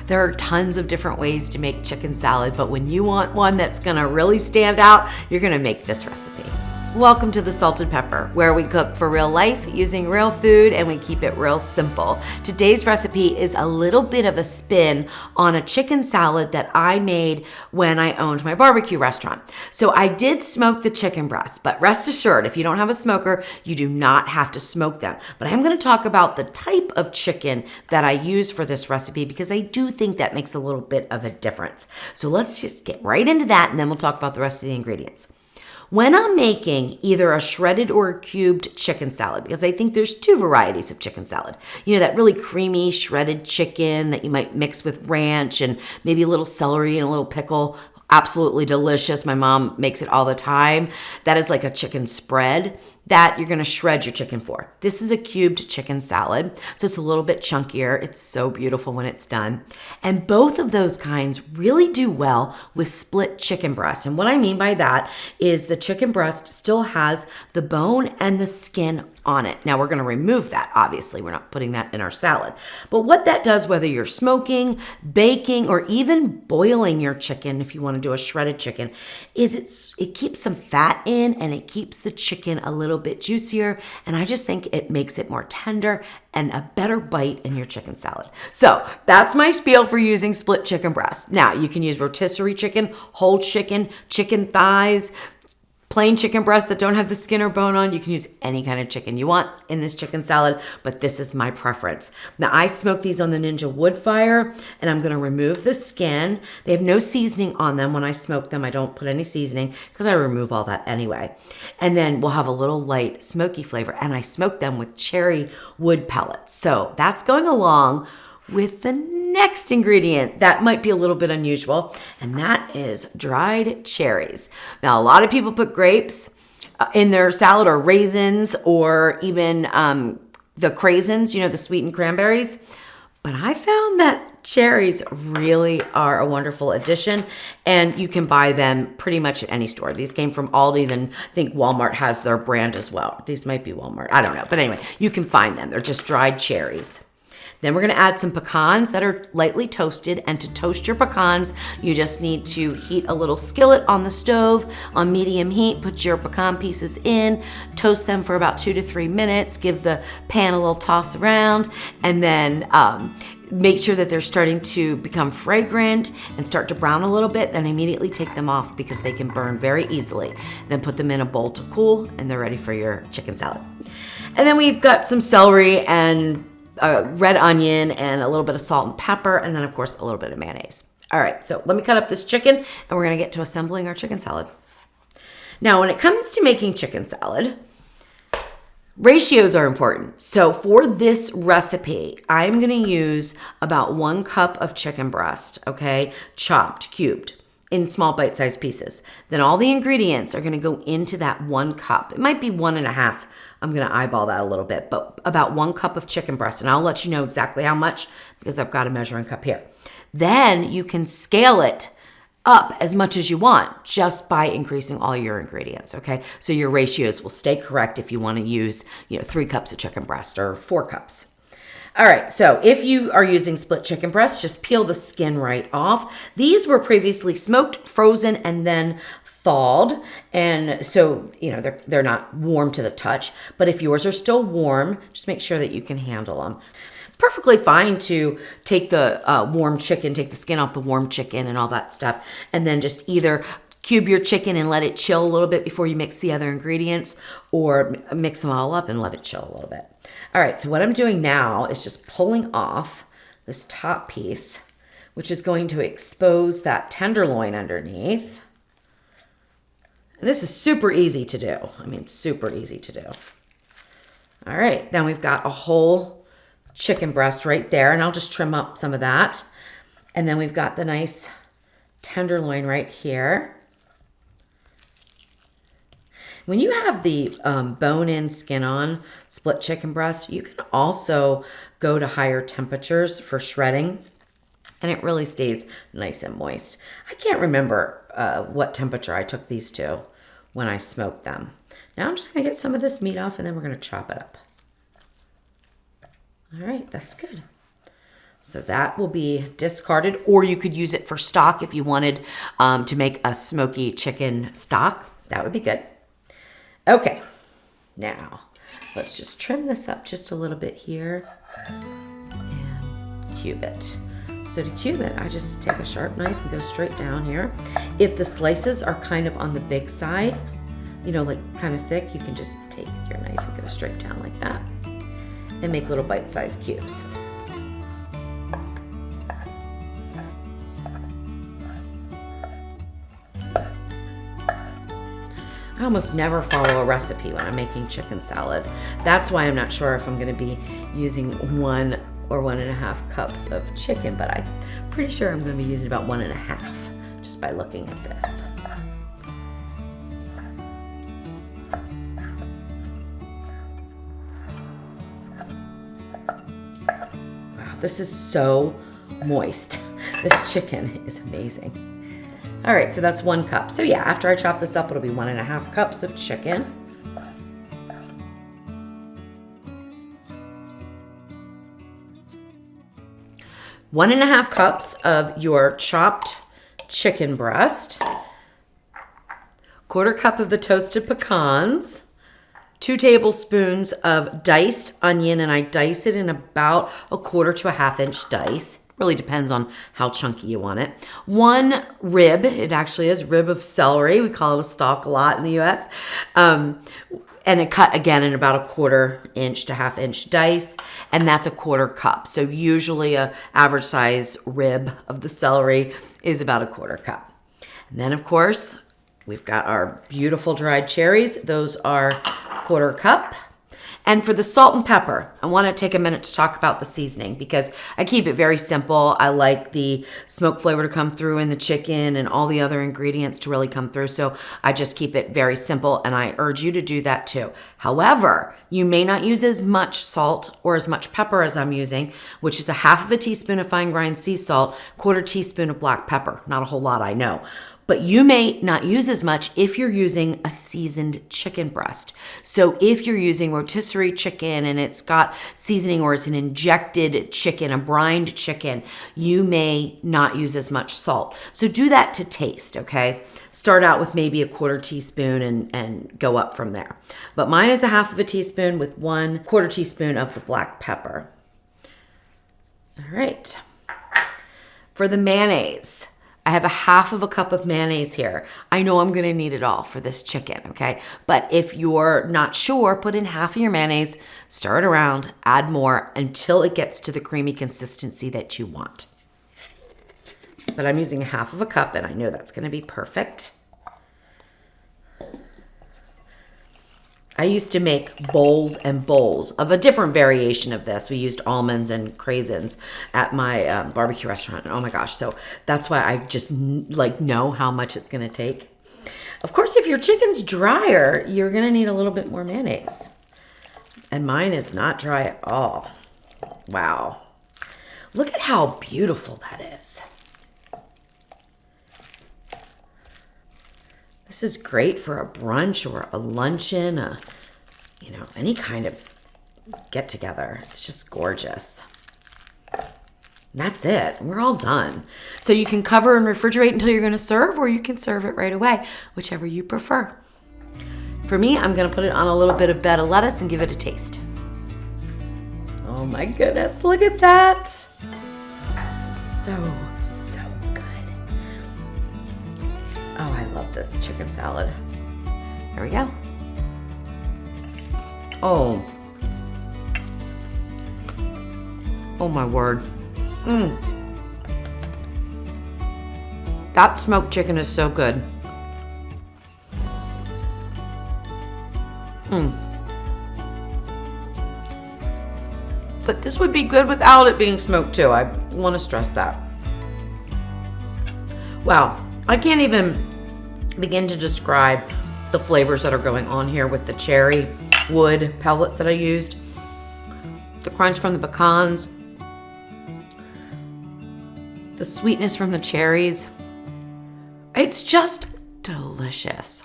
There are tons of different ways to make chicken salad, but when you want one that's gonna really stand out, you're gonna make this recipe. Welcome to The Salted Pepper, where we cook for real life using real food and we keep it real simple. Today's recipe is a little bit of a spin on a chicken salad that I made when I owned my barbecue restaurant. So I did smoke the chicken breasts, but rest assured, if you don't have a smoker, you do not have to smoke them. But I'm gonna talk about the type of chicken that I use for this recipe because I do think that makes a little bit of a difference. So let's just get right into that and then we'll talk about the rest of the ingredients. When I'm making either a shredded or a cubed chicken salad, because I think there's two varieties of chicken salad. You know, that really creamy shredded chicken that you might mix with ranch and maybe a little celery and a little pickle. Absolutely delicious. My mom makes it all the time. That is like a chicken spread that you're gonna shred your chicken for. This is a cubed chicken salad, so it's a little bit chunkier. It's so beautiful when it's done. And both of those kinds really do well with split chicken breast. And what I mean by that is the chicken breast still has the bone and the skin on it. Now we're gonna remove that, obviously. We're not putting that in our salad. But what that does, whether you're smoking, baking, or even boiling your chicken, if you wanna do a shredded chicken, is it keeps some fat in and it keeps the chicken a little bit juicier, and I just think it makes it more tender and a better bite in your chicken salad. So that's my spiel for using split chicken breast. Now you can use rotisserie chicken, whole chicken, chicken thighs, plain chicken breasts that don't have the skin or bone on. You can use any kind of chicken you want in this chicken salad, but this is my preference. Now I smoke these on the Ninja wood fire and I'm gonna remove the skin. They have no seasoning on them. When I smoke them, I don't put any seasoning because I remove all that anyway. And then we'll have a little light smoky flavor, and I smoke them with cherry wood pellets. So that's going along with the next ingredient that might be a little bit unusual, and that is dried cherries. Now, a lot of people put grapes in their salad, or raisins, or even the craisins, you know, the sweetened cranberries. But I found that cherries really are a wonderful addition, and you can buy them pretty much at any store. These came from Aldi, then I think Walmart has their brand as well. These might be Walmart, I don't know. But anyway, you can find them. They're just dried cherries. Then we're gonna add some pecans that are lightly toasted, and to toast your pecans, you just need to heat a little skillet on the stove on medium heat, put your pecan pieces in, toast them for about 2 to 3 minutes, give the pan a little toss around, and then make sure that they're starting to become fragrant and start to brown a little bit, then immediately take them off because they can burn very easily. Then put them in a bowl to cool, and they're ready for your chicken salad. And then we've got some celery and red onion and a little bit of salt and pepper, and then of course a little bit of mayonnaise. All right, so let me cut up this chicken and we're gonna get to assembling our chicken salad. Now, when it comes to making chicken salad, ratios are important. So for this recipe, I'm gonna use about 1 cup of chicken breast, okay? Chopped, cubed in small bite-sized pieces. Then all the ingredients are gonna go into that 1 cup. It might be 1.5. I'm gonna eyeball that a little bit, but about 1 cup of chicken breast, and I'll let you know exactly how much because I've got a measuring cup here. Then you can scale it up as much as you want just by increasing all your ingredients, okay? So your ratios will stay correct if you wanna use, 3 cups of chicken breast or 4 cups. All right, so if you are using split chicken breast, just peel the skin right off. These were previously smoked, frozen, and then thawed, and so they're not warm to the touch. But if yours are still warm, just make sure that you can handle them. It's perfectly fine to take the warm chicken, take the skin off the warm chicken and all that stuff, and then just either cube your chicken and let it chill a little bit before you mix the other ingredients, or mix them all up and let it chill a little bit. All right, so what I'm doing now is just pulling off this top piece, which is going to expose that tenderloin underneath. And this is super easy to do. I mean, super easy to do. All right, then we've got a whole chicken breast right there, and I'll just trim up some of that. And then we've got the nice tenderloin right here. When you have the bone-in, skin-on split chicken breast, you can also go to higher temperatures for shredding, and it really stays nice and moist. I can't remember what temperature I took these to when I smoked them. Now I'm just gonna get some of this meat off, and then we're gonna chop it up. All right, that's good. So that will be discarded, or you could use it for stock if you wanted to make a smoky chicken stock. That would be good. Okay, now let's just trim this up just a little bit here and cube it. So to cube it, I just take a sharp knife and go straight down here. If the slices are kind of on the big side, you know, like kind of thick, you can just take your knife and go straight down like that and make little bite-sized cubes. I almost never follow a recipe when I'm making chicken salad. That's why I'm not sure if I'm gonna be using 1 or 1.5 cups of chicken, but I'm pretty sure I'm gonna be using about 1.5 just by looking at this. Wow, this is so moist. This chicken is amazing. All right, so that's 1 cup. So yeah, after I chop this up, it'll be 1.5 cups of chicken. One and a half cups of your chopped chicken breast, 1/4 cup of the toasted pecans, 2 tablespoons of diced onion, and I dice it in about 1/4 to 1/2 inch dice. Really depends on how chunky you want it. 1 rib, it actually is rib of celery. We call it a stalk a lot in the US. And it cut again in about 1/4 inch to 1/2 inch dice, and that's 1/4 cup. So usually a average size rib of the celery is about 1/4 cup. And then of course, we've got our beautiful dried cherries. Those are 1/4 cup. And for the salt and pepper, I want to take a minute to talk about the seasoning because I keep it very simple. I like the smoke flavor to come through in the chicken and all the other ingredients to really come through. So I just keep it very simple, and I urge you to do that too. However, you may not use as much salt or as much pepper as I'm using, which is 1/2 teaspoon of fine grind sea salt, 1/4 teaspoon of black pepper. Not a whole lot, I know. But you may not use as much if you're using a seasoned chicken breast. So if you're using rotisserie chicken and it's got seasoning, or it's an injected chicken, a brined chicken, you may not use as much salt. So do that to taste, okay? Start out with maybe 1/4 teaspoon and go up from there. But mine is 1/2 teaspoon with 1/4 teaspoon of the black pepper. All right. For the mayonnaise, I have 1/2 cup of mayonnaise here. I know I'm gonna need it all for this chicken, okay? But if you're not sure, put in 1/2 of your mayonnaise, stir it around, add more until it gets to the creamy consistency that you want. But I'm using 1/2 cup, and I know that's gonna be perfect. I used to make bowls and bowls of a different variation of this. We used almonds and craisins at my barbecue restaurant. And oh my gosh, so that's why I just know how much it's gonna take. Of course, if your chicken's drier, you're gonna need a little bit more mayonnaise. And mine is not dry at all. Wow. Look at how beautiful that is. This is great for a brunch or a luncheon, any kind of get together. It's just gorgeous. And that's it. We're all done. So you can cover and refrigerate until you're going to serve, or you can serve it right away, whichever you prefer. For me, I'm going to put it on a little bit of bed of lettuce and give it a taste. Oh my goodness, look at that. So good. Oh, I love this chicken salad. There we go. Oh my word. That smoked chicken is so good. But this would be good without it being smoked too. I want to stress that. Wow, I can't even begin to describe the flavors that are going on here with the cherry wood pellets that I used, the crunch from the pecans, the sweetness from the cherries. It's just delicious.